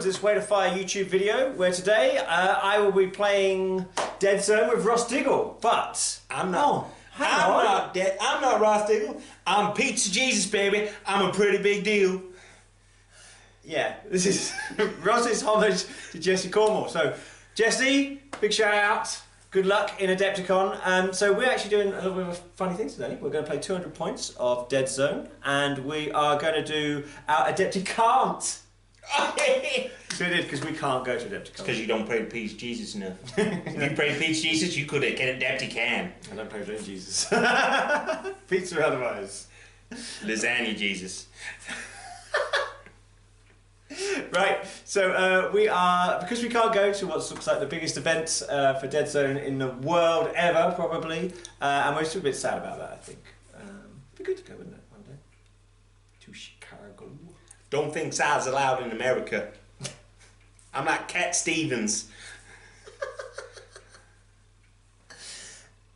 welcome to this Way to Fire YouTube video, where today I will be playing Deadzone with Ross Diggle, but I'm not Ross Diggle. I'm Pizza Jesus, baby. I'm a pretty big deal. Yeah, this is Ross's homage to Jesse Cornwell. So, Jesse, big shout out. Good luck in Adepticon. So we're actually doing a little bit of a funny thing today. We're going to play 200 points of Deadzone, and we are going to do our AdeptiCANT. So it is because we can't go to Adepticon. Because you don't pray Peace Jesus enough. If you pray Peace Jesus, you could get AdeptiCANT. I don't pray for Jesus. Pizza or otherwise. Lasagna Jesus. Right, so we are, because we can't go to what looks like the biggest event for Deadzone in the world ever, probably, and we're still a bit sad about that, I think. It'd be good to go, wouldn't it, one day? To Chicago. Don't think sad's allowed in America. I'm like Cat Stevens.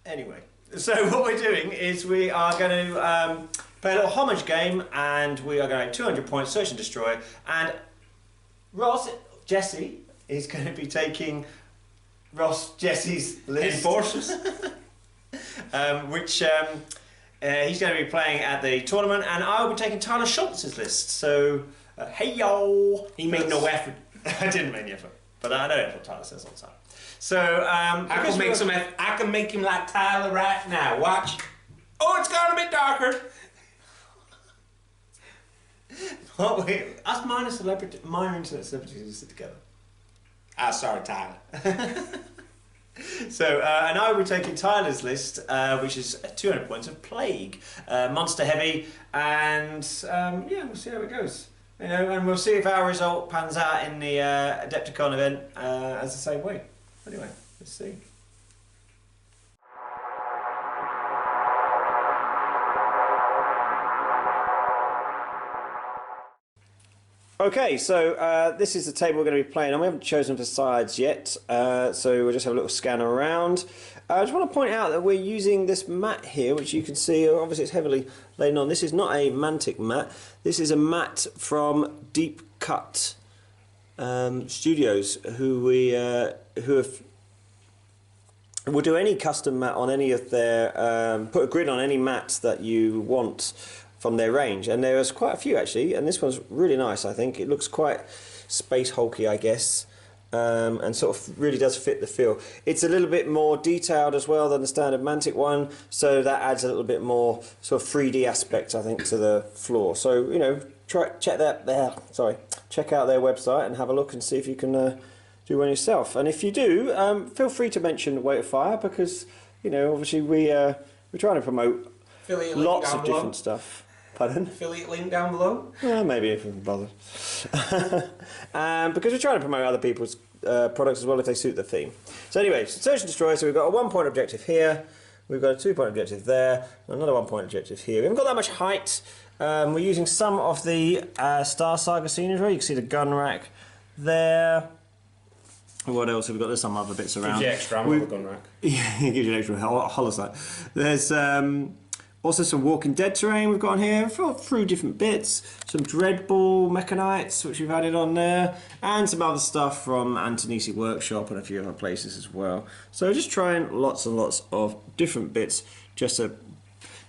Anyway, so what we're doing is we are going to play a little homage game, and we are going to have 200 points, search and destroy, and Jesse is going to be taking Jesse's list. Enforcers. Which he's going to be playing at the tournament, and I will be taking Tyler Schulz's list. So, hey yo! He made no effort. I didn't make any effort, but I know that's what Tyler says all the time. So, I can make him like Tyler right now. Watch. Oh, it's gone a bit darker. Oh, wait, us minor internet celebrities who sit together. Ah, sorry, Tyler. So, and I will be taking Tyler's list, which is 200 points of Plague, Monster Heavy, and yeah, we'll see how it goes. You know, and we'll see if our result pans out in the Adepticon event as the same way. Anyway, let's see. Okay, so this is the table we're going to be playing on. We haven't chosen for sides yet, so we'll just have a little scan around. I just want to point out that we're using this mat here, which you can see, obviously it's heavily laden on. This is not a Mantic mat. This is a mat from Deep Cut Studios, who will do any custom mat on any of their, put a grid on any mat that you want from their range, and there's quite a few actually, and this one's really nice. I think it looks quite space hulky, I guess, and sort of really does fit the feel. It's a little bit more detailed as well than the standard Mantic one, so that adds a little bit more sort of 3D aspect, I think, to the floor. So, you know, check out their website and have a look and see if you can do one yourself. And if you do, feel free to mention Way to Fire, because, you know, obviously we're trying to promote lots of different stuff. Pardon? Affiliate link down below? Maybe if we can bother. Because we're trying to promote other people's products as well if they suit the theme. So anyway, search and destroy. So we've got a 1 point objective here. We've got a 2 point objective there. Another 1 point objective here. We haven't got that much height. We're using some of the Star Saga scenery. You can see the gun rack there. What else have we got? There's some other bits around. Gives you extra ammo, the gun rack. Yeah, it gives you an extra hollow sight. There's also some Walking Dead terrain we've got on here, through different bits. Some Dreadball Mechanites, which we've added on there, and some other stuff from Antonisi Workshop and a few other places as well. So just trying lots and lots of different bits just to,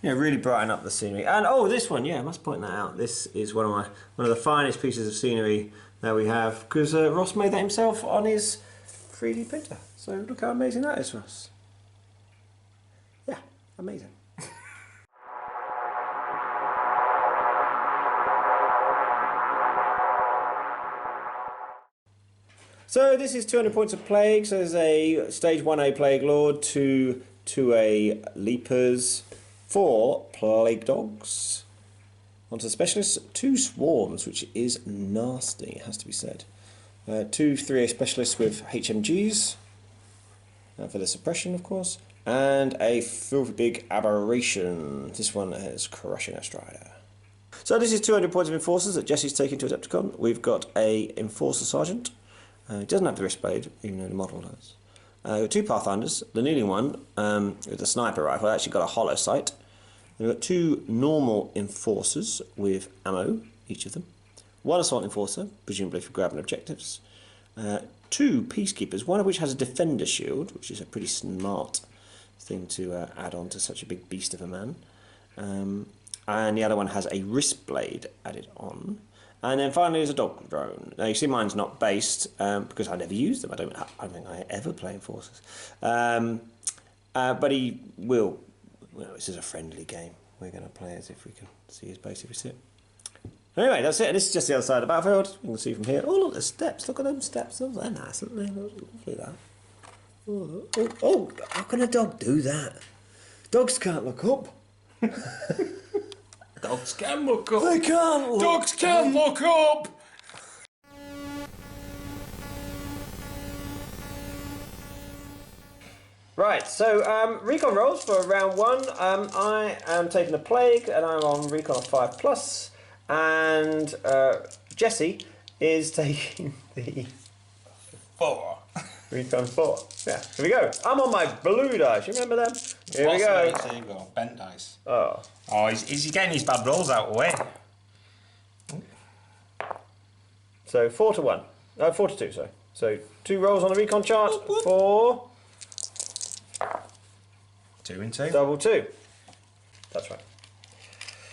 you know, really brighten up the scenery. And oh, this one, yeah, I must point that out. This is one of the finest pieces of scenery that we have, because Ross made that himself on his 3D printer. So look how amazing that is, Ross. Yeah, amazing. So this is 200 points of Plague. So there's a stage 1A Plague Lord, 2A Leapers, 4 Plague Dogs. Onto Specialists, 2 Swarms, which is nasty, it has to be said. 2 3A Specialists with HMGs, for the suppression of course. And a filthy big Aberration. This one has Crushing Strider. So this is 200 points of Enforcers that Jesse's taking to Adepticon. We've got a Enforcer Sergeant. It doesn't have the wristblade, even though the model does. 2 Pathfinders, the kneeling one with the sniper rifle actually got a hollow sight. We've got 2 normal Enforcers with ammo, each of them. 1 assault enforcer, presumably for grabbing objectives, 2 peacekeepers, one of which has a defender shield, which is a pretty smart thing to add on to such a big beast of a man, and the other one has a wrist blade added on. And then finally there's a dog drone. Now you see mine's not based because I never use them. I don't think I ever play enforcers. But he will. Well, this is a friendly game. We're going to play as if we can see his base if we see it. Anyway, that's it. This is just the other side of the battlefield. You can see from here. Oh, look, the steps. Look at them steps. Oh, they're nice, aren't they? Lovely, that. Oh, how can a dog do that? Dogs can't look up. Dogs can look up. They can't look. Dogs can look up. Right, so recon rolls for round 1. I am taking a plague and I'm on recon of 5+. And Jesse is taking the 4. recon 4. Yeah, here we go. I'm on my blue dice. You remember them? Here we go. There you go. Bent dice. Oh. Oh, he's getting his bad rolls out of the way. So 4 to 1. No, 4 to 2, sorry. So 2 rolls on the recon chart. 4. 2 and 2. Double 2. That's right.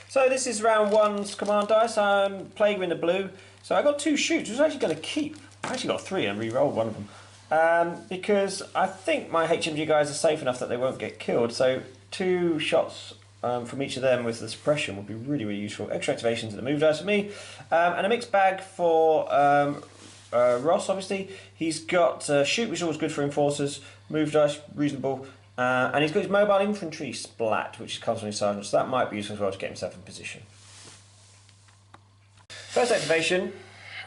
So this is round 1's command dice. I'm playing in the blue. So I got 2 shoots, which I was actually going to keep. I actually got 3 and re-rolled one of them. Because I think my HMG guys are safe enough that they won't get killed. So 2 shots from each of them with the suppression would be really, really useful. Extra activations in the move dice for me. And a mixed bag for Ross, obviously. He's got shoot, which is always good for enforcers. Move dice, reasonable. And he's got his mobile infantry splat, which comes on his sergeant, so that might be useful as well to get himself in position. First activation,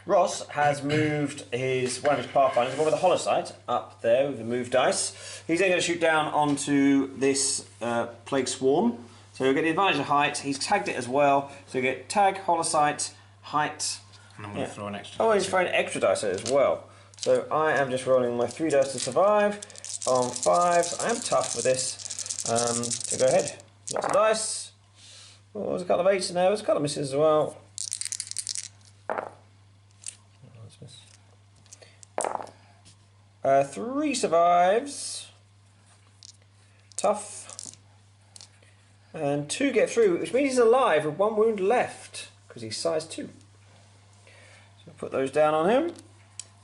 Ross has moved one of his pathfinders, the one with the holosight, up there with the move dice. He's then going to shoot down onto this plague swarm. So he'll get the advantage of height. He's tagged it as well, so you get tag, holosight, height. And I'm going to throw an extra. Oh, he's throwing extra dice at it as well. So I am just rolling my 3 dice to survive. On 5, I am tough with this. So go ahead. Lots of dice. Oh, there's a couple of 8s in there. There's a couple of misses as well. Oh, that's miss. 3 survives. Tough. And 2 get through, which means he's alive with 1 wound left because he's size 2. So put those down on him.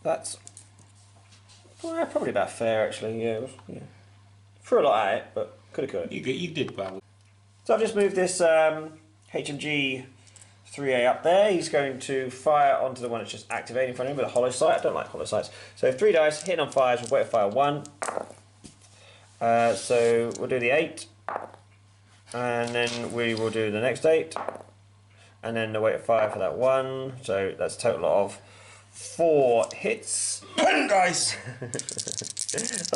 That's probably about fair, actually. Yeah, threw a lot at it, but could have cut it. You did well. So I've just moved this HMG 3A up there. He's going to fire onto the one that's just activating in front of him with a hollow sight. I don't like hollow sights. So 3 dice, hitting on 5s, we'll wait to fire 1. So we'll do the 8. And then we will do the next 8. And then the wait to fire for that 1. So that's a total of 4 hits. Pen dice! I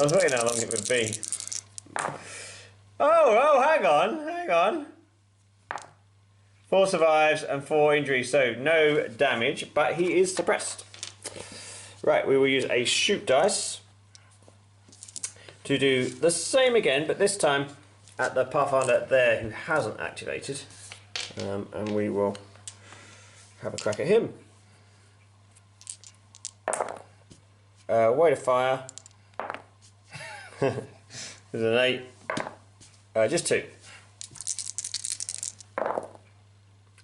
was wondering how long it would be. Oh, hang on. 4 survives and 4 injuries, so no damage, but he is suppressed. Right, we will use a shoot dice to do the same again, but this time at the Pathfinder there who hasn't activated. And we will have a crack at him. Way to fire. There's an 8. Just 2.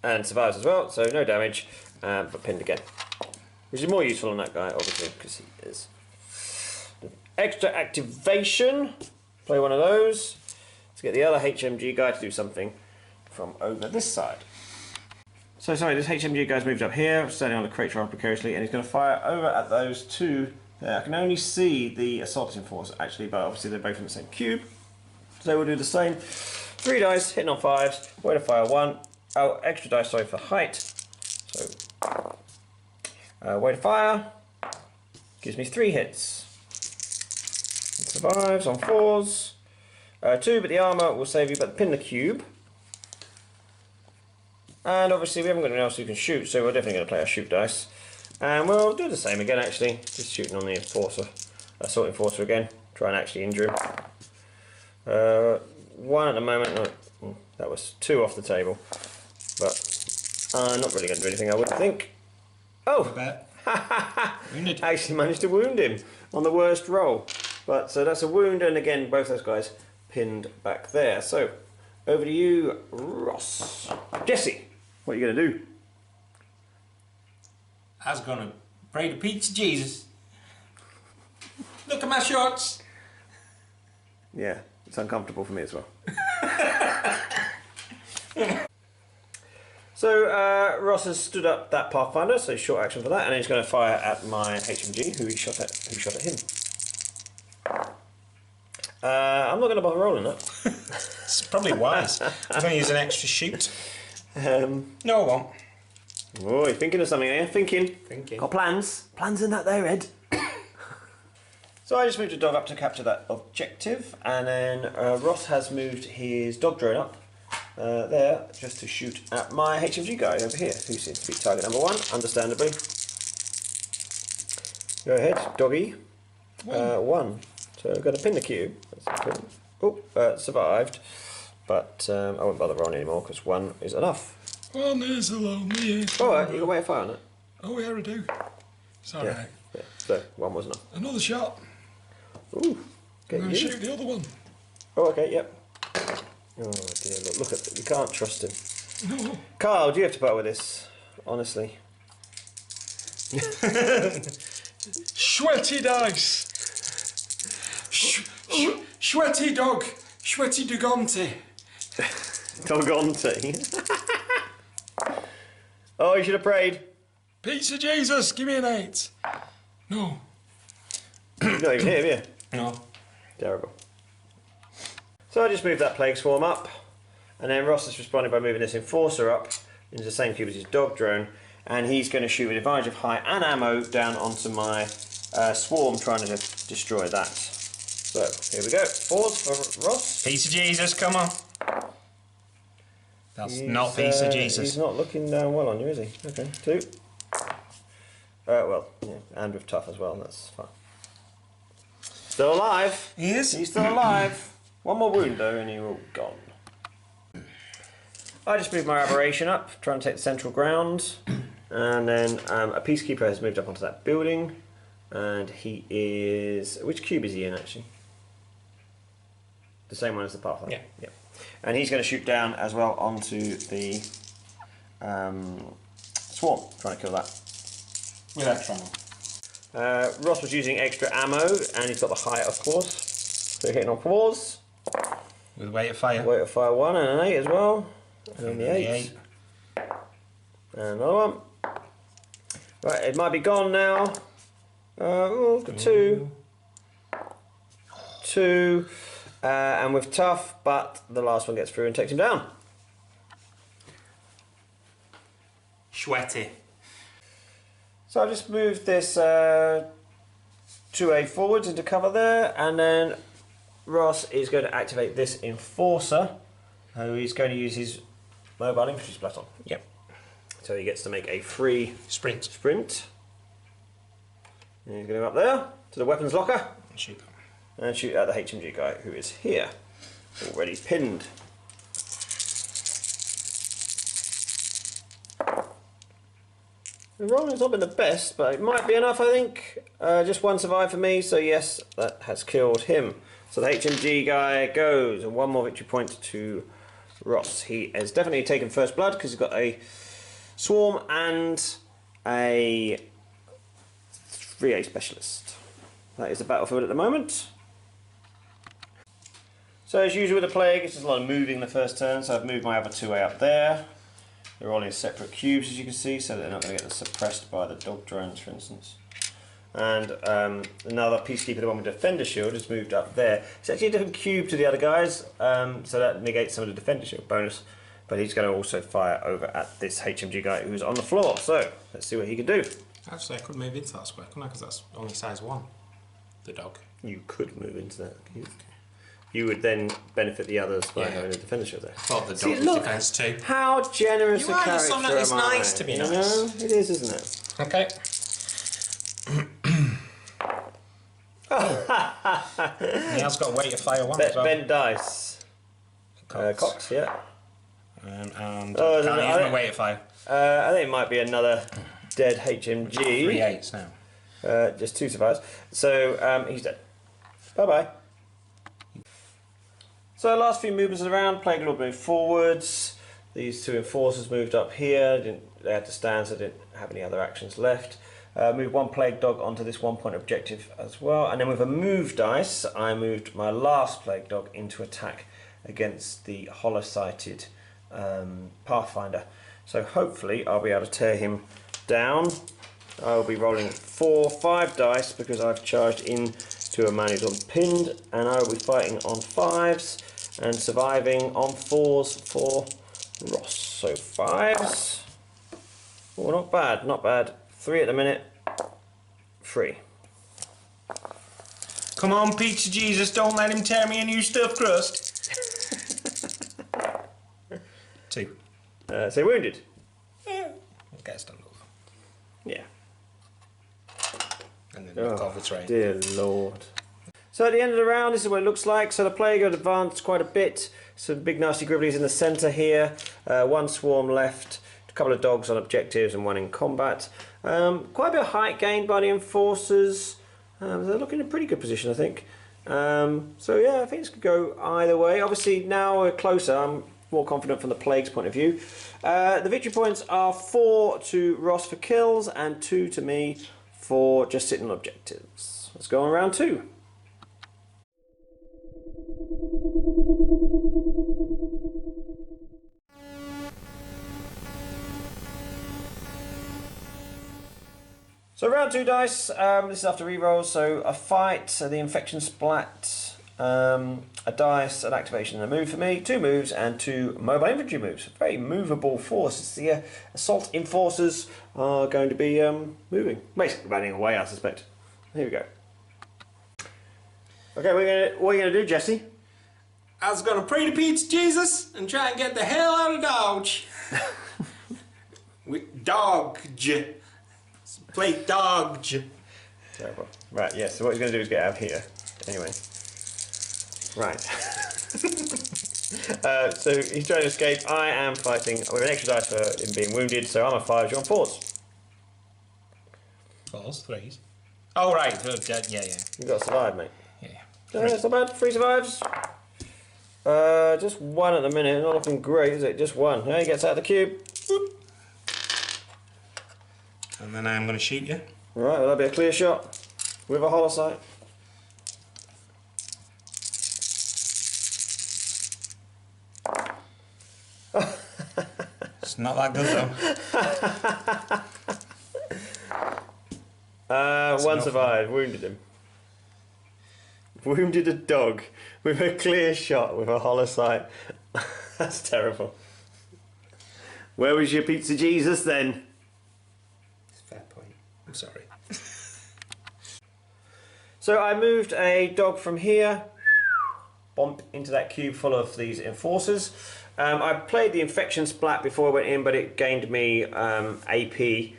And survives as well, so no damage, but pinned again. Which is more useful on that guy, obviously, because he is. Extra activation. Play one of those. Let's get the other HMG guy to do something from over this side. So sorry, this HMG guy's moved up here, standing on the crate rather precariously, and he's going to fire over at those 2 there. I can only see the assault enforcer actually, but obviously they're both in the same cube. So we'll do the same. 3 dice, hitting on 5s, way to fire 1. Oh, extra dice, sorry, for height. So, way to fire. Gives me 3 hits. It survives on 4s. 2, but the armour will save you, but pin the cube. And obviously we haven't got anyone else who can shoot, so we're definitely going to play our shoot dice. And we'll do the same again, actually. Just shooting on the enforcer, assault enforcer again. Try and actually injure him. 1 at the moment. Oh, that was 2 off the table. But not really going to do anything, I wouldn't think. Oh! Bet. Wounded. Actually managed to wound him on the worst roll. But so that's a wound, and again, both those guys pinned back there. So, over to you, Ross. Jesse, what are you going to do? I was going to pray to Pizza Jesus. Look at my shorts. Yeah, it's uncomfortable for me as well. So Ross has stood up that Pathfinder, so short action for that, and then he's going to fire at my HMG, who shot at him. I'm not going to bother rolling that. It's probably wise. I'm going to use an extra shoot. No, I won't. Oh, you're thinking of something, are you? Thinking. Got plans? Plans in that there, Ed. So I just moved a dog up to capture that objective, and then Ross has moved his dog drone up there just to shoot at my HMG guy over here, who seems to be target number 1, understandably. Go ahead, doggy. 1. So I'm going to pin the cube. That's important. Oh, survived, but I won't bother rolling anymore because 1 is enough. 1 is alone. Alright, you got way of fire on it. Oh, yeah, I do. It's alright. Yeah, so 1 was enough. Another shot. Ooh, I'm going to shoot the other one. Oh, okay, yep. Oh dear, look at that. You can't trust him. No. Carl, do you have to put up with this? Honestly. Sweaty dice. Sweaty dog. Sweaty Dugonte. Dogonte. Oh, you should have prayed. Pizza Jesus, give me an 8. No. You've not even hit him, yeah? No. Terrible. So I just moved that plague swarm up, and then Ross has responded by moving this enforcer up into the same cube as his dog drone, and he's going to shoot with advantage of height and ammo down onto my swarm, trying to destroy that. So here we go. 4s for Ross. Pizza Jesus, come on. That's not Pizza Jesus. He's not looking down well on you, is he? Okay, 2. Well, yeah, and with tough as well. That's fine. Still alive. He is. He's still alive. 1 more wound though, and you're all gone. I just moved my aberration up, trying to take the central ground, and then a peacekeeper has moved up onto that building, and he is. Which cube is he in actually? The same one as the Pathfinder. Yeah. And he's going to shoot down as well onto the swarm, trying to kill that. Without trouble. Ross was using extra ammo, and he's got the height, of course. So hitting on 4s. With weight of fire. Weight of fire 1 and an 8 as well. And then the 8. 8. And another one. Right, it might be gone now. Oh, got 2. 2. And with tough, but the last one gets through and takes him down. Sweaty. So I've just moved this 2A forwards into cover there, and then Ross is going to activate this enforcer. He's going to use his mobile infantry baton. Yep. So he gets to make a free Sprint. And he's going to go up there to the weapons locker Shoot. and shoot at the HMG guy who is here, already pinned. The rolling's not been the best, but it might be enough, I think. Just 1 survived for me, so yes, that has killed him. So the HMG guy goes, and 1 more victory point to Ross. He has definitely taken first blood because he's got a swarm and a 3A specialist. That is the battlefield at the moment. So as usual with the plague, it's just a lot of moving the first turn, so I've moved my other 2A up there. They're all in separate cubes, as you can see, so they're not going to get suppressed by the dog drones, for instance. And another peacekeeper, the one with defender shield, is moved up there. It's actually a different cube to the other guys, so that negates some of the defender shield bonus. But he's going to also fire over at this HMG guy who's on the floor. So let's see what he can do. Actually, I could move into that square, couldn't I? Because that's only size 1. The dog. You could move into that cube. You would then benefit the others by having a defender shield there. I thought the dog was defense too. How generous You a are, character you're so nice. It's am I? nice to be You nice. know, it is, isn't it? Okay. He has got weight of fire 1 as well. Bent dice. Cox, yeah. And Oh, can't no, use my weight of fire. I think it might be another dead HMG. 3 8s now. Just 2 survives. So he's dead. Bye bye. So last few movements of the round, Plague Lord moved forwards. These 2 enforcers moved up here. They had to stand, so they didn't have any other actions left. Moved 1 Plague Dog onto this 1 point objective as well. And then with a move dice, I moved my last Plague Dog into attack against the hollow-sighted Pathfinder. So hopefully I'll be able to tear him down. I'll be rolling 5 dice because I've charged in to a man who's on pinned, and I will be fighting on 5s and surviving on 4s for Ross. So 5s. Oh, not bad, not bad. 3 at the minute. 3. Come on, Pizza Jesus, don't let him tear me a new stuffed crust. 2. So wounded. Yeah. Okay, stand over. Yeah. And then knock off its range. Dear Lord. So at the end of the round, this is what it looks like. So the Plague had advanced quite a bit. Some big nasty gribblies in the centre here. 1 swarm left. A couple of dogs on objectives and 1 in combat. Quite a bit of height gained by the enforcers. They're looking in a pretty good position, I think. So yeah, I think this could go either way. Obviously now we're closer. I'm more confident from the Plague's point of view. The victory points are 4 to Ross for kills and 2 to me for just sitting on objectives. Let's go on round 2. So round 2 dice, this is after rerolls, so a fight, the infection splat, a dice, an activation and a move for me, 2 moves and 2 mobile infantry moves. Very movable force. It's the assault enforcers are going to be moving. Basically running away, I suspect. Here we go. Okay, what are you going to do, Jesse? I was gonna pray to Pizza Jesus and try and get the hell out of Dodge. Dodge. Play Dodge. Terrible. Right, yes, so what he's going to do is get out of here. Anyway. Right. So he's trying to escape. I am fighting with an extra dice for him being wounded, so I'm on 5s, you're on 4s. 4s, 3s. Oh, right. Yeah. You've got to survive, mate. Yeah. It's not bad. 3 survives. Just 1 at the minute. Not looking great, is it? Just 1. Now he gets out of the cube. Boop. And then I'm going to shoot you. Right, well, that'll be a clear shot with a hollow sight. It's not that good though. 1 survived. Wounded him. Wounded a dog with a clear shot with a hollow sight. That's terrible. Where was your Pizza Jesus then? Fair point. I'm sorry. So I moved a dog from here, bomb into that cube full of these enforcers. I played the infection splat before I went in, but it gained me AP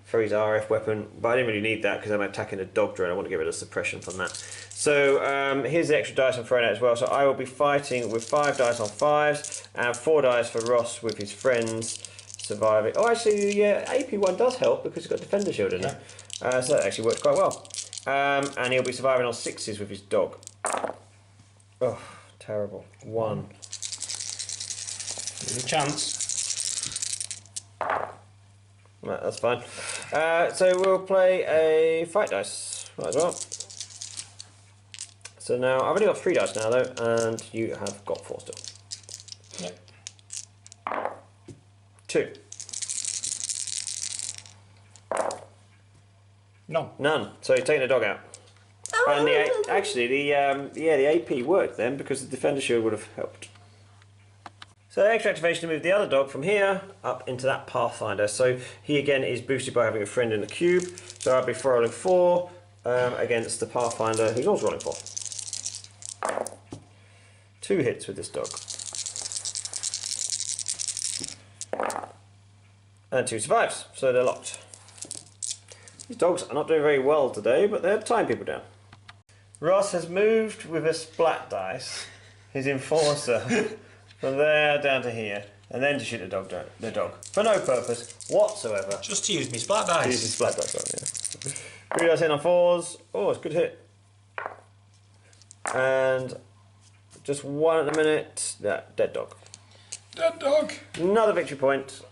for his RF weapon, but I didn't really need that because I'm attacking a dog drone. I want to get rid of suppression from that. So here's the extra dice I'm throwing out as well. So I will be fighting with 5 dice on 5s and 4 dice for Ross with his friends surviving. Oh, actually, the AP one does help because it's got Defender Shield in it. So that actually works quite well. And he'll be surviving on 6s with his dog. Oh, terrible. 1. There's a chance. Right, that's fine. So we'll play a fight dice. Might as well. So now, I've only got 3 dice now though, and you have got 4 still. Yep. 2. None. So you're taking the dog out. And actually, the AP worked then because the Defender Shield would have helped. So extra activation to move the other dog from here up into that Pathfinder. So he again is boosted by having a friend in the cube. So I'll be rolling 4 against the Pathfinder, who's also rolling 4. 2 hits with this dog. And 2 survives, so they're locked. These dogs are not doing very well today, but they're tying people down. Ross has moved with a splat dice, his enforcer, from there down to here. and then to shoot the dog for no purpose whatsoever. Just to use me splat dice. Use his splat dice on, yeah. 3 dice in on 4s. Oh, it's a good hit. And just 1 at the minute. Yeah, dead dog. Dead dog. Another victory point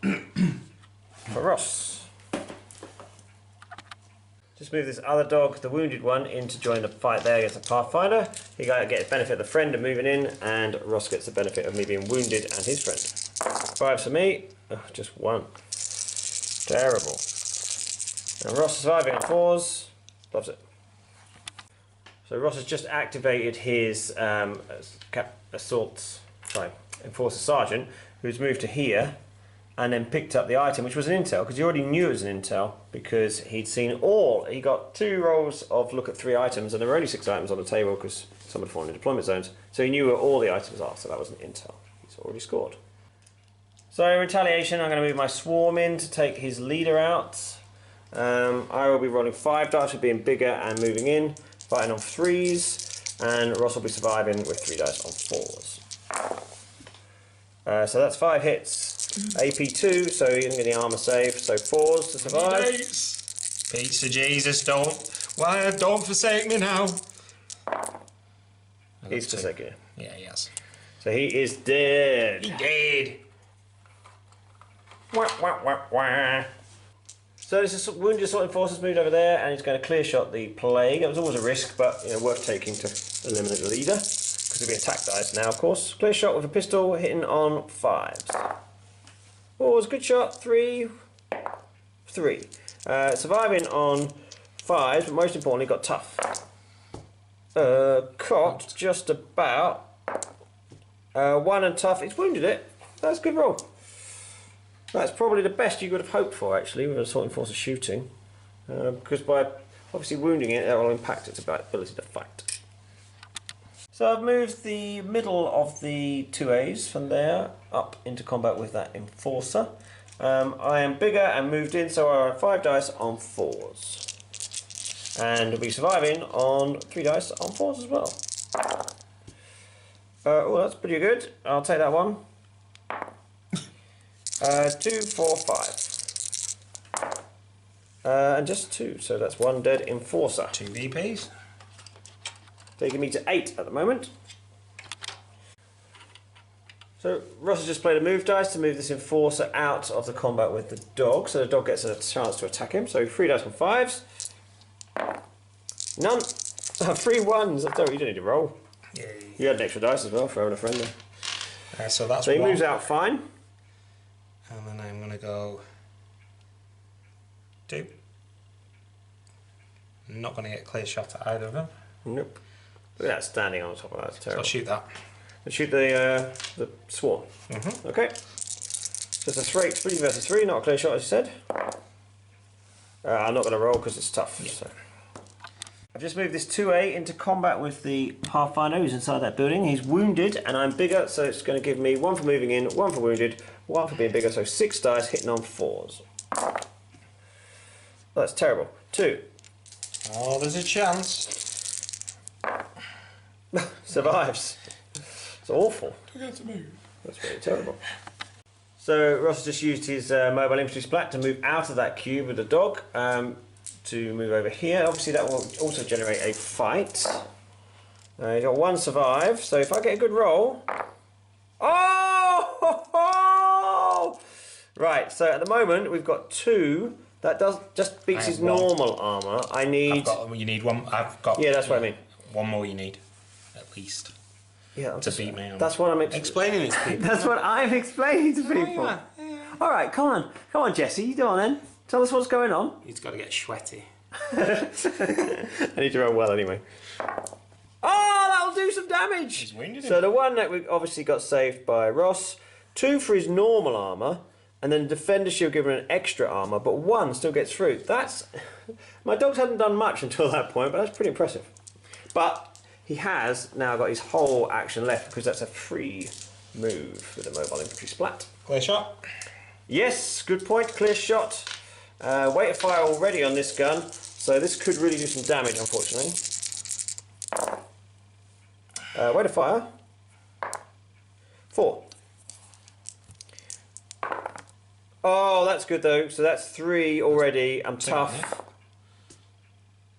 for Ross. Just move this other dog, the wounded one, in to join the fight there against the Pathfinder. He gets the benefit of the friend of moving in, and Ross gets the benefit of me being wounded and his friend. 5 for me. Oh, just 1. Terrible. And Ross surviving on 4s. Loves it. So Ross has just activated his Enforcer Sergeant, who's moved to here, and then picked up the item, which was an intel, because he already knew it was an intel, because he'd seen he got 2 rolls of look at 3 items, and there were only 6 items on the table, because some had fallen in deployment zones, so he knew where all the items are, so that was an intel. He's already scored. So in retaliation, I'm going to move my swarm in to take his leader out. I will be rolling 5 dice for being bigger and moving in, fighting on 3s, and Ross will be surviving with 3 dice on 4s. So that's 5 hits. AP 2, so he doesn't get the armor save, so 4s to survive. Pizza Jesus, don't forsake me now. He's forsaken. Yeah, he has. So he is dead. He dead. Wah, wah, wah, wah. So this is wounded assault enforcer's moved over there, and he's going to clear shot the plague. It was always a risk, but worth taking to eliminate the leader, because he'll be attack dice now, of course. Clear shot with a pistol, hitting on 5s. Oh, it was a good shot. 3. Surviving on 5s, but most importantly, got tough. Caught just about. 1 and tough. It's wounded it. That's a good roll. That's probably the best you could have hoped for, actually, with an assault enforcer shooting, because by obviously wounding it, that will impact its ability to fight. So I've moved the middle of the 2As from there up into combat with that enforcer. I am bigger and moved in, so I have 5 dice on 4s, and will be surviving on 3 dice on 4s as well. Oh, that's pretty good. I'll take that one. 2, 4, 5. And just 2, so that's 1 dead enforcer. 2 VPs. Taking me to 8 at the moment. So Ross has just played a move dice to move this enforcer out of the combat with the dog, so the dog gets a chance to attack him. So 3 dice on 5s. None. 3 1s. You don't need to roll. Yay. You had an extra dice as well for having a friend there. So that's so he 1. moves out fine. And then I'm going to go 2. I'm not going to get clear shot at either of them. Nope. Look at that standing on top of that. It's So terrible. I'll shoot that. And shoot the swarm. Okay. So it's a 3 versus 3, not a clear shot as you said. I'm not going to roll because it's tough. Yeah. So. I've just moved this 2A into combat with the Pathfinder who's inside that building. He's wounded and I'm bigger, so it's going to give me 1 for moving in, 1 for wounded, 1 for being bigger, so 6 dice hitting on 4s. Oh, that's terrible. 2. Oh, there's a chance. Survives. It's awful. Forget to move. That's really terrible. So Ross just used his mobile infantry splat to move out of that cube with the dog to move over here. Obviously that will also generate a fight. You've got 1 survive, so if I get a good roll... Oh! Right, so at the moment we've got 2. That just beats his normal armour. I need... You need 1. I've got... Yeah, that's what I mean. 1 more you need, at least. Yeah, to beat me. That's what I'm explaining it to people. That's what I'm explaining to people. Yeah. All right, come on, Jesse, go on then. Tell us what's going on. He's got to get sweaty. I need to roll well anyway. Oh, that'll do some damage. He's wounded him. So the 1 that we obviously got saved by Ross, 2 for his normal armour, and then the defender shield given an extra armour, but 1 still gets through. That's my dogs hadn't done much until that point, but that's pretty impressive. But he has now got his whole action left because that's a free move with a mobile infantry splat. Clear shot. Yes, good point. Clear shot. Weight of fire already on this gun, so this could really do some damage, unfortunately. Weight of fire. 4. Oh, that's good though. So that's 3 already. I'm tough.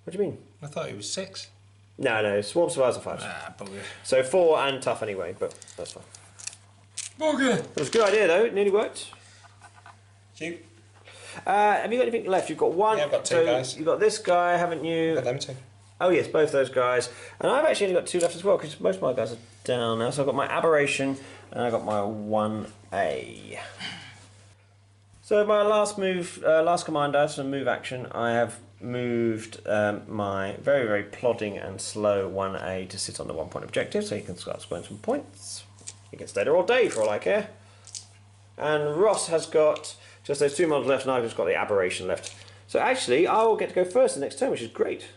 What do you mean? I thought it was 6. No, Swarm survives on 5. Ah, bugger. So 4 and tough anyway, but that's fine. Bugger! It was a good idea though, it nearly worked. Shoot. Have you got anything left? You've got 1. Yeah, I've got 2 guys. You've got this guy, haven't you? Got them 2. Oh yes, both those guys. And I've actually only got 2 left as well, because most of my guys are down now. So I've got my Aberration, and I've got my 1A. So my last move, last command dice and move action, I have moved my very, very plodding and slow 1A to sit on the 1 point objective, so he can start scoring some points. He can stay there all day for all I care. And Ross has got just those 2 models left, and I've just got the Aberration left. So actually, I will get to go first the next turn, which is great.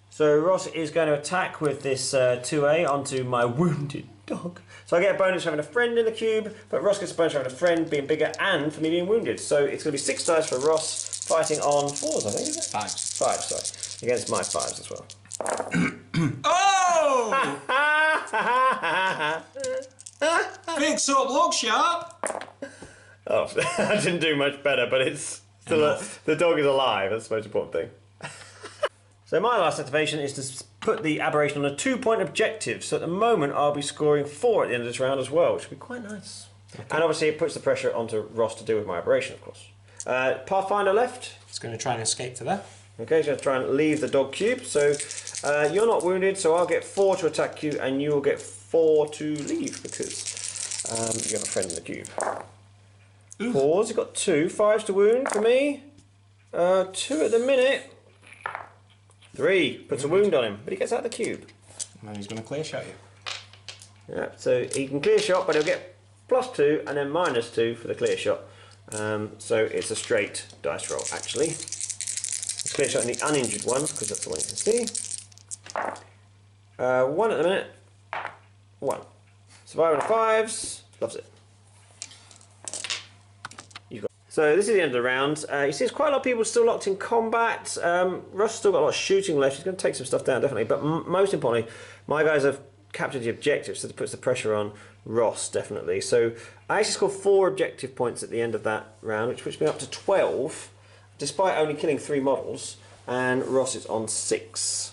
So Ross is going to attack with this 2A onto my wounded dog. So I get a bonus for having a friend in the cube, but Ross gets a bonus for having a friend being bigger and for me being wounded. So it's going to be 6 dice for Ross, fighting on 4s, I think, is it? 5s. 5, sorry. Against my 5s as well. Oh! Fix up, look sharp! Oh, I didn't do much better, but it's still the dog is alive. That's the most important thing. So my last activation is to put the Aberration on a 2 point objective. So at the moment I'll be scoring 4 at the end of this round as well, which would be quite nice. Okay. And obviously it puts the pressure onto Ross to deal with my Aberration, of course. Pathfinder left. It's going to try and escape to there. Okay, so try and leave the dog cube. So you're not wounded, so I'll get 4 to attack you, and you will get 4 to leave because you have a friend in the cube. Ooh. 4s, you've got 2. 5s to wound for me. 2 at the minute. 3 puts a wound on him, but he gets out of the cube. And then he's going to clear shot you. Yeah, so he can clear shot, but he'll get +2 and then -2 for the clear shot. So it's a straight dice roll, actually. It's clear shot in the uninjured one, because that's the one you can see. 1 at the minute. 1. Surviving on 5s. Loves it. So this is the end of the round. You see there's quite a lot of people still locked in combat. Russ still got a lot of shooting left. He's going to take some stuff down, definitely. But most importantly, my guys have captured the objectives, so it puts the pressure on Ross, definitely. So I actually scored 4 objective points at the end of that round, which puts me up to 12, despite only killing 3 models. And Ross is on 6.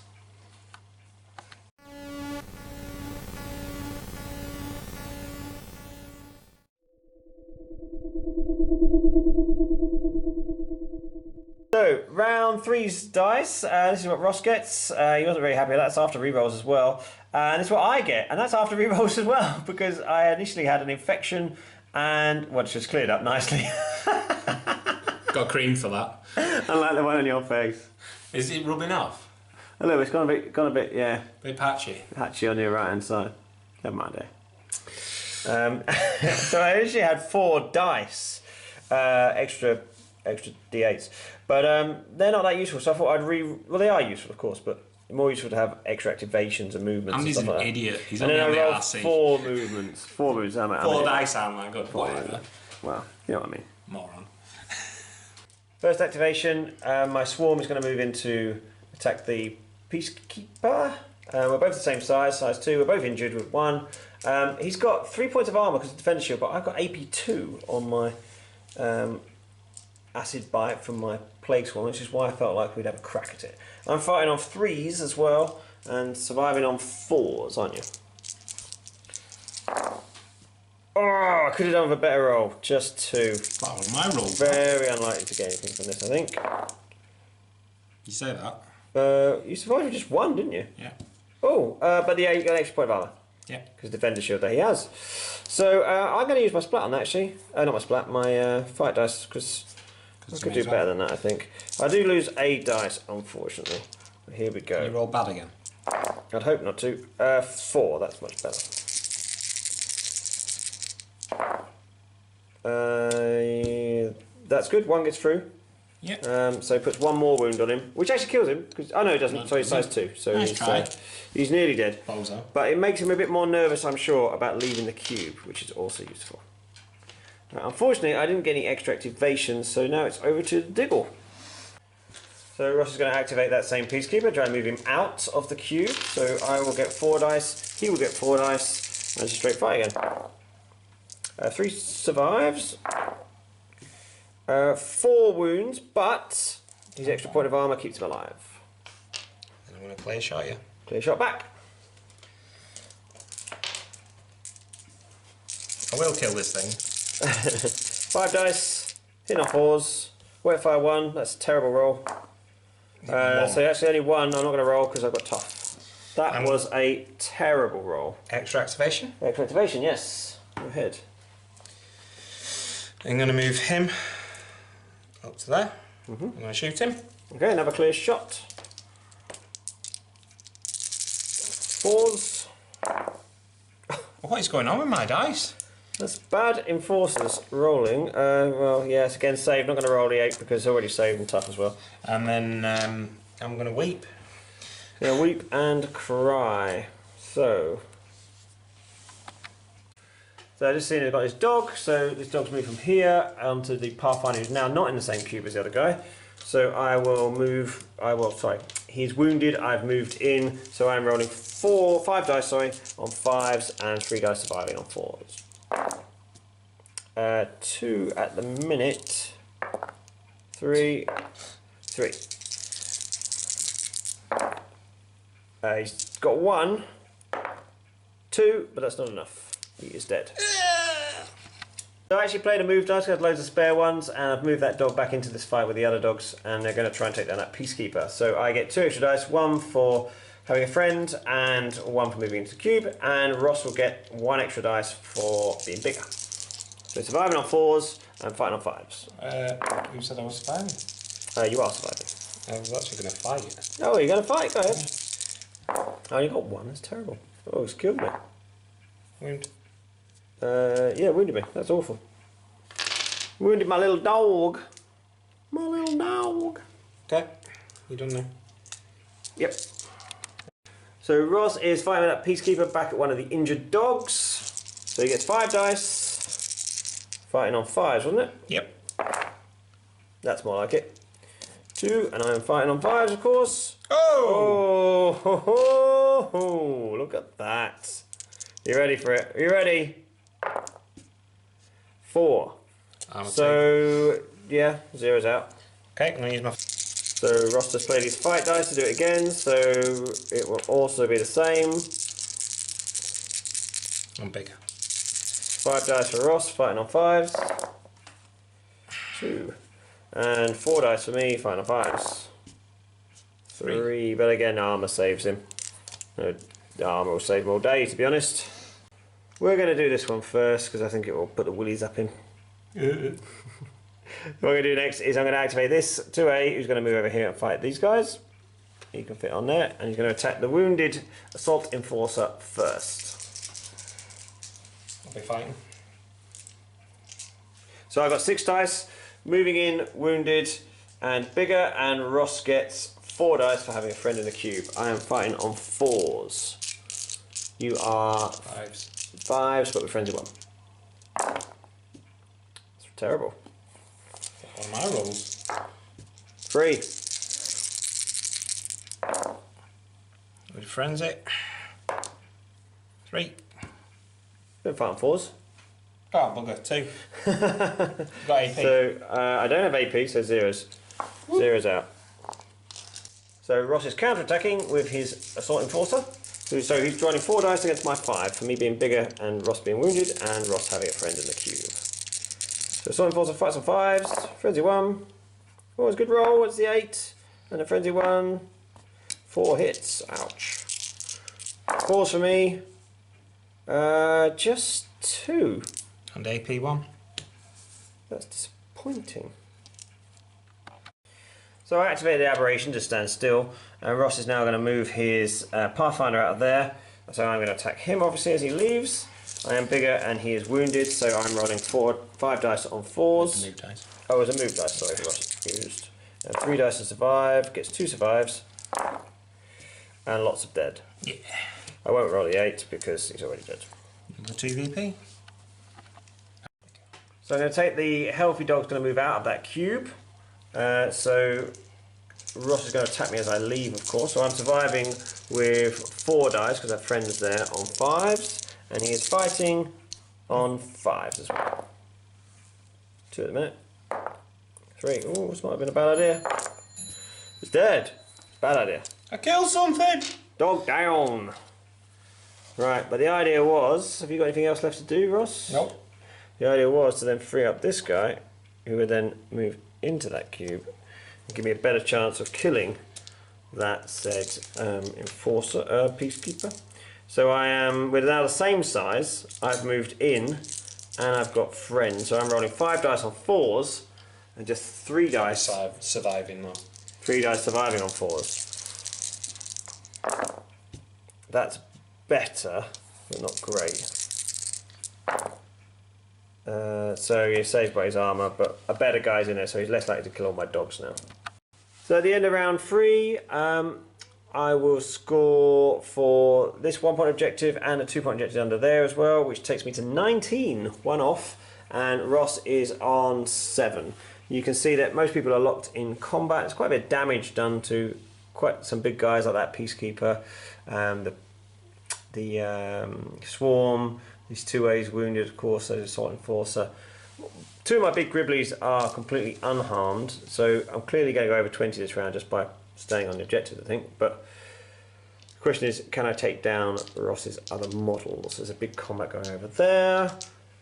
So, round 3's dice, this is what Ross gets. He wasn't very happy with that. That's after rerolls as well. And it's what I get, and that's after rerolls as well, because I initially had an infection, and, well, it's just cleared up nicely. Got cream for that. Unlike the one on your face. Is it rubbing off? A little bit, it's gone a bit, yeah. A bit patchy. Patchy on your right hand side. Never mind, So I initially had 4 dice, extra D8s, but they're not that useful. So I thought well, they are useful, of course, but more useful to have extra activations and movements. And he's stuff an like idiot. He's and only then on the I rolled RC. 4 movements. 4 movements. 4 dice sound like good. Whatever. Well, you know what I mean. Moron. First activation, my swarm is going to move in to attack the peacekeeper. We're both the same size 2. We're both injured with 1. He's got 3 points of armour because of defender shield, but I've got AP2 on my acid bite from my plague swarm, which is why I felt like we'd have a crack at it. I'm fighting on 3s as well and surviving on 4s, aren't you? Oh, I could have done with a better roll. Just 2. That was my roll. Very unlikely to get anything from this, I think. You say that. You survived with just 1, didn't you? Yeah. Oh, but yeah, you got an extra point of armour. Yeah. Because defender shield that he has. So I'm going to use my splat on that, actually. Not my splat, my fight dice, because I could do better than that, I think. I do lose a dice, unfortunately. Here we go. You roll bad again. I'd hope not to. 4, that's much better. That's good, 1 gets through. Yeah. So it puts 1 more wound on him, which actually kills him. Cause, oh no, it doesn't. So he's size 2. So nice he's nearly dead. Bozo. But it makes him a bit more nervous, I'm sure, about leaving the cube, which is also useful. Now, unfortunately, I didn't get any extra activations, so now it's over to Diggle. So Ross is going to activate that same peacekeeper, try and move him out of the cube. So I will get 4 dice, he will get 4 dice, and it's a straight fight again. 3 survives. 4 wounds, but his extra point of armour keeps him alive. And I'm going to clear shot you. Clear shot back. I will kill this thing. 5 dice, hitting on 4s. Wet fire 1, that's a terrible roll. So actually only 1, I'm not going to roll because I've got tough. That was a terrible roll. Extra activation? Extra activation, yes. Go ahead. I'm going to move him up to there. I'm going to shoot him. Okay, another clear shot. 4s. What is going on with my dice? That's bad enforcers rolling. Well, yes, again saved. Not going to roll the 8 because it's already saved and tough as well. And then I'm going to weep. Yeah, weep and cry. So I just seen he's got his dog. So this dog's moved from here onto the Pathfinder, who's now not in the same cube as the other guy. So I will move. Sorry, he's wounded. I've moved in. So I'm rolling 5 dice. Sorry, on 5s and 3 dice surviving on 4s. 2 at the minute. 3. He's got 1, 2, but that's not enough. He is dead. So I actually played a move dice, I had loads of spare ones, and I've moved that dog back into this fight with the other dogs, and they're going to try and take down that peacekeeper. So I get 2 extra dice, 1 for having a friend, and 1 for moving into the cube, and Ross will get 1 extra dice for being bigger. So surviving on 4s and fighting on 5s. Who said I was surviving? You are surviving. I was actually going to fight. Oh, you're going to fight? Go ahead. Oh, you got 1. That's terrible. Oh, it's killed me. Wound. Yeah, wounded me. That's awful. Wounded my little dog. My little dog. Okay. You done now? Yep. So Ross is fighting that peacekeeper back at one of the injured dogs. So he gets 5 dice. Fighting on 5s, wasn't it? Yep. That's more like it. 2, and I am fighting on 5s, of course. Oh! Oh, ho, ho, ho. Look at that. You ready for it? Are you ready? 4. So, yeah, 0's out. Okay, I'm going to use my... So Ross just played his fight dice to do it again, so it will also be the same. I'm bigger. 5 dice for Ross, fighting on 5s. 2. And 4 dice for me, fighting on 5s. 3, but again, armour saves him. The armour will save him all day, to be honest. We're going to do this one first, because I think it will put the willies up him. What I'm going to do next is I'm going to activate this 2A, who's going to move over here and fight these guys. He can fit on there, and he's going to attack the wounded assault enforcer first. I'll be fighting. So I've got 6 dice, moving in, wounded, and bigger, and Ross gets 4 dice for having a friend in the cube. I am fighting on 4s. You are 5s, but we're friends in 1. It's terrible. One of my rolls. 3. With frenzy. 3. Don't fight on 4s. Oh, bugger. 2. Got AP. So I don't have AP, so 0's. 0's out. So Ross is counter-attacking with his assault enforcer. So he's drawing 4 dice against my 5 for me being bigger and Ross being wounded and Ross having a friend in the cube. So assault enforcer fights on 5s. Frenzy 1. Oh, it's a good roll. It's the 8. And a frenzy 1. 4 hits. Ouch. 4s for me. Just 2. And AP 1. That's disappointing. So I activated the aberration to stand still. Ross is now going to move his Pathfinder out of there. So I'm going to attack him obviously as he leaves. I am bigger and he is wounded, so I'm rolling 5 dice on 4s. Move dice. Oh, it was a move dice, sorry, Ross used. 3 dice to survive, gets 2 survives. And lots of dead. Yeah. I won't roll the 8 because he's already dead. Number 2 VP. So I'm going to take the healthy dog's going to move out of that cube. So Ross is going to attack me as I leave, of course. So I'm surviving with 4 dice because I have friends there on 5s. And he is fighting on 5s as well. 2 at the minute. 3. Oh, this might have been a bad idea. It's dead. Bad idea. I killed something. Dog down. Right, but the idea was, have you got anything else left to do, Ross? Nope. The idea was to then free up this guy, who would then move into that cube and give me a better chance of killing that said enforcer, peacekeeper. So I am, we're now the same size, I've moved in, and I've got friends. So I'm rolling 5 dice on 4s, and just 3 dice. Surviving though. 3 dice surviving on 4s. That's better, but not great. So he's saved by his armour, but a better guy's in there, so he's less likely to kill all my dogs now. So at the end of round 3, I will score for this 1-point objective and a 2-point objective under there as well, which takes me to 19, 1 off, and Ross is on 7. You can see that most people are locked in combat. There's quite a bit of damage done to quite some big guys like that Peacekeeper, the Swarm, these 2As wounded, of course, so Assault Enforcer. 2 of my big Gribblies are completely unharmed, so I'm clearly going to go over 20 this round just by staying on the objective, I think. But the question is, can I take down Ross's other models? There's a big combat going over there,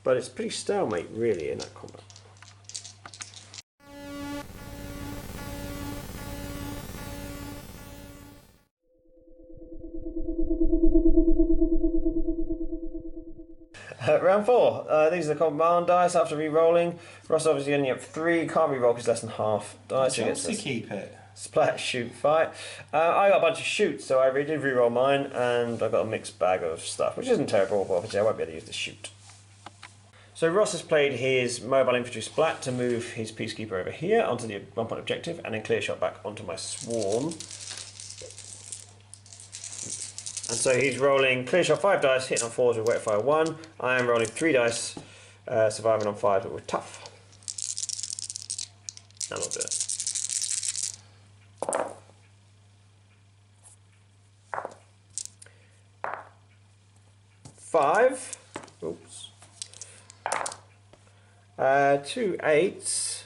but it's pretty stalemate, really, in that combat. Round 4. These are the command dice after re-rolling. Ross obviously only have 3. Can't re-roll because less than half dice. Chance to keep it. Splat, shoot, fight. I got a bunch of shoots, so I did re-roll mine, and I got a mixed bag of stuff, which isn't terrible, but obviously I won't be able to use the shoot. So Ross has played his mobile infantry splat to move his peacekeeper over here onto the 1-point objective, and then clear shot back onto my swarm. And so he's rolling clear shot 5 dice, hitting on 4s with wet fire 1. I am rolling 3 dice, surviving on 5s, but with tough. And I'll do it. 5. Oops. 2 8s.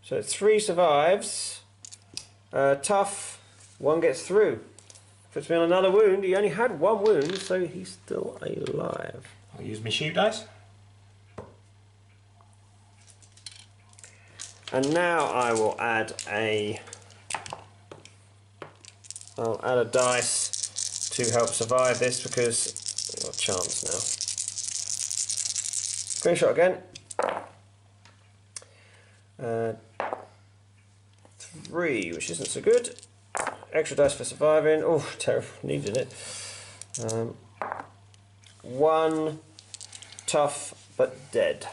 So 3 survives. Tough. 1 gets through. Puts me on another wound. He only had 1 wound, so he's still alive. I'll use my shoot dice. And now I will add a... I'll add a dice to help survive this because I've got a chance now. Clear shot again. 3, which isn't so good. Extra dice for surviving. Oh, terrible. Needed it. 1 tough but dead.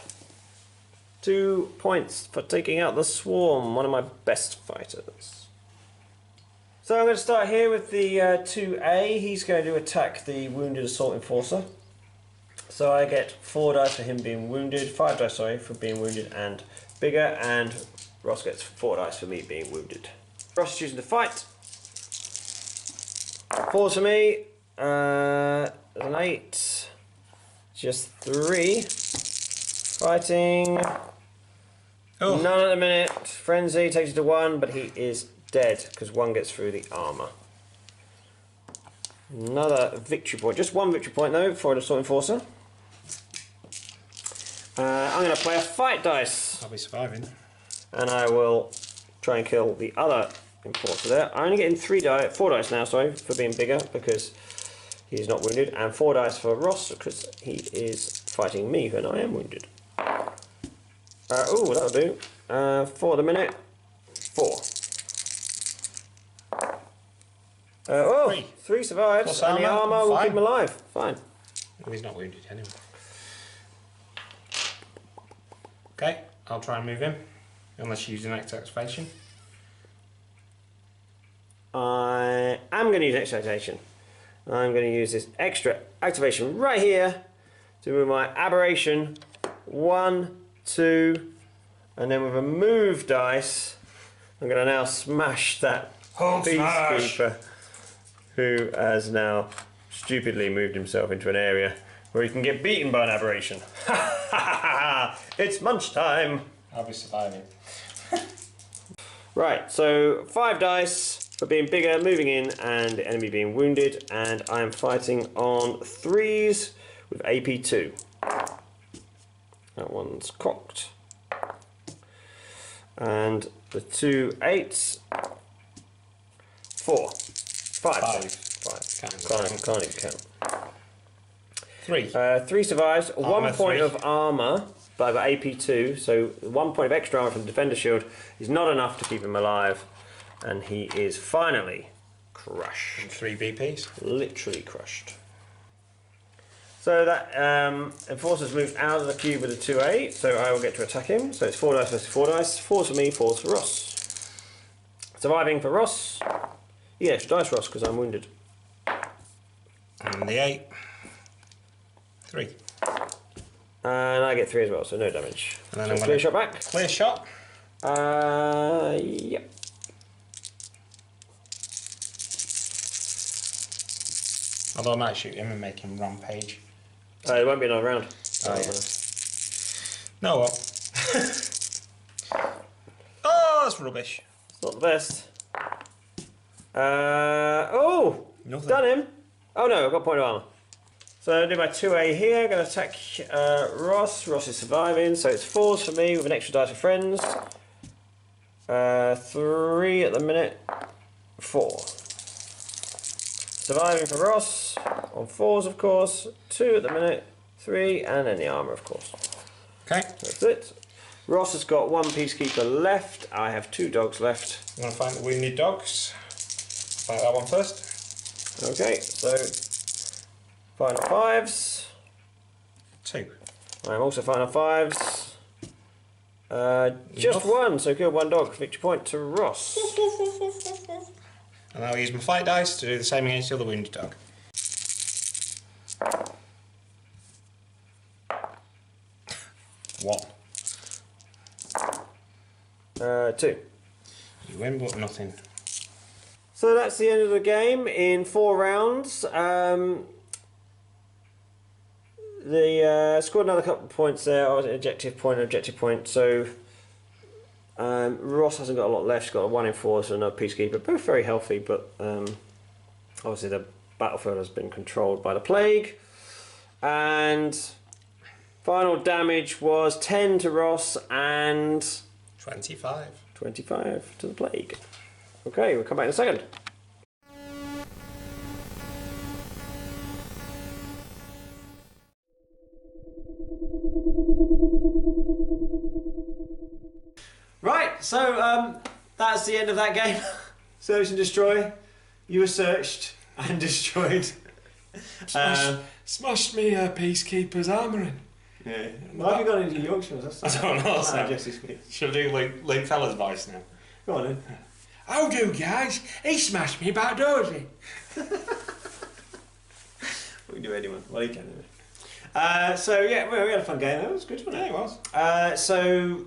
2 points for taking out the Swarm, one of my best fighters. So I'm going to start here with the 2A. He's going to attack the wounded Assault Enforcer. So I get 4 dice for him being wounded, 5 dice, sorry, for being wounded and bigger, and Ross gets 4 dice for me being wounded. Ross is choosing to fight. 4 for me, an 8, just 3, fighting, Oh. none at the minute, Frenzy takes it to 1, but he is dead, because 1 gets through the armour. Another victory point, just 1 victory point though, for an Assault Enforcer. I'm going to play a fight dice. I'll be surviving. And I will try and kill the other Enforcer there. I'm only getting 4 dice now, sorry, for being bigger, because he's not wounded, and 4 dice for Ross, because he is fighting me when I am wounded. Oh, that'll do. 4 at the minute. 4. Oh, 3 survives, Plus and the armour, armour will fine. keep him alive. Fine. Well, he's not wounded anyway. Okay, I'll try and move him. Unless you use an activation. I am going to use extra activation. I'm going to use this extra activation right here to move my aberration 1, 2, and then with a move dice, I'm going to now smash that Peacekeeper who has now stupidly moved himself into an area where you can get beaten by an aberration. It's munch time. I'll be surviving. Right, so 5 dice for being bigger, moving in, and the enemy being wounded, and I am fighting on 3s with AP2. That one's cocked. And the 2 8s. 4. 5. 5. Can't even count. 3. 3 survives. Armour 1 point 3. of armour, but I've got AP2, so 1 point of extra armour from the defender shield is not enough to keep him alive, and he is finally crushed. 3 BPs. Literally crushed. So that Enforcer's moved out of the cube with a 2-8, so I will get to attack him. So it's 4 dice versus 4 dice. 4's for me, 4's for Ross. Surviving for Ross. You get extra dice, Ross, because I'm wounded. And the 8. 3. And I get 3 as well, so no damage. And then So I'm clear gonna shot back. Clear shot. Yep. Although I might shoot him and make him rampage. There won't be another round. Oh, yeah. No, well. Oh, that's rubbish. It's not the best. Oh! Nothing. Done him. Oh no, I've got a point of armour. So I'll do my 2A here. Going to attack Ross. Ross is surviving, so it's 4s for me with an extra dice for friends. 3 at the minute. 4. Surviving for Ross on 4s, of course. 2 at the minute. 3, and then the armour, of course. Okay. That's it. Ross has got 1 peacekeeper left. I have 2 dogs left. I'm going to find the wounded dogs. Fight that one first. Okay, so final 5s. 2. I'm also final 5s. Just Enough. 1, so kill 1 dog. Victory point to Ross. And I'll use my fight dice to do the same against the other wounded dog. 1. 2. You win, but nothing. So that's the end of the game in 4 rounds. Scored another couple of points there. I was an objective point. So Ross hasn't got a lot left. He's got a 1 in 4, so no peacekeeper. Both very healthy, but obviously the battlefield has been controlled by the plague. And final damage was 10 to Ross and 25. 25 to the plague. Okay, we'll come back in a second. Right, so that's the end of that game. Search and destroy. You were searched and destroyed. Smashed me peacekeeper's armour in. Yeah. Why have you gone into Yorkshire? I don't know. That's Jesse Smith. Should I do Luke Fella's voice now? Go on then. How do, guys? He smashed me back doors in. We can do anyone. Well, you can anyway. So yeah, we had a fun game. That was good, wasn't it? Yeah, it was. So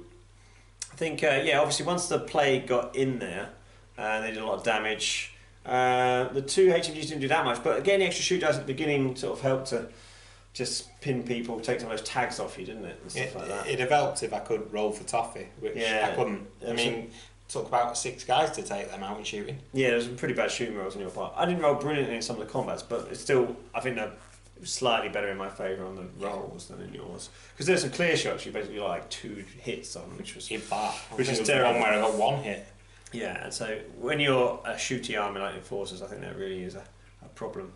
I think yeah, obviously once the plague got in there, they did a lot of damage. The 2 HMGs didn't do that much, but again, the extra shoot dice at the beginning sort of helped to just pin people, take some of those tags off you, didn't it? And stuff like that. It'd have helped if I could roll for toffee, which Yeah. I couldn't. I mean, took about 6 guys to take them out and shooting. Yeah, there was some pretty bad shooting rolls on your part. I didn't roll brilliantly in some of the combats, but it's still, I think that it was slightly better in my favour on the rolls than in yours. Because there's some clear shots you basically got like 2 hits on, which was In fact, Which is one terrible. where I got 1 hit. yeah. And so when you're a shooty army like Enforcers, I think that really is a problem.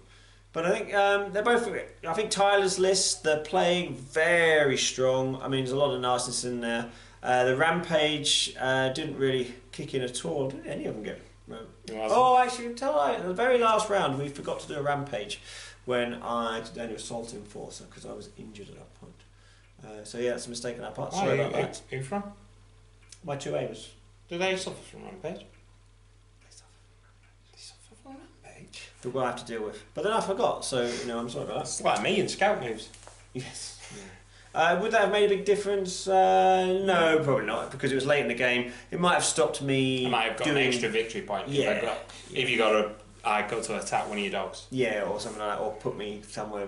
But I think they're both. I think Tyler's list, the Plague, very strong. I mean, there's a lot of nastiness in there. The Rampage didn't really kick in at all. Did any of them get? Oh, actually, at the very last round, we forgot to do a Rampage when I did an assault enforcer because I was injured at that point. So yeah, that's a mistake on our part. Sorry about that. Who from? My 2A was. Do they suffer from rampage? They suffer from rampage? But we'll have to deal with. But then I forgot, so I'm sorry about that. It's like me in scout moves. Yes. Would that have made a big difference? No, probably not, because it was late in the game. It might have stopped me. I might have got an extra victory point. Yeah. If you got I go to attack one of your dogs. Yeah, or something like that, or put me somewhere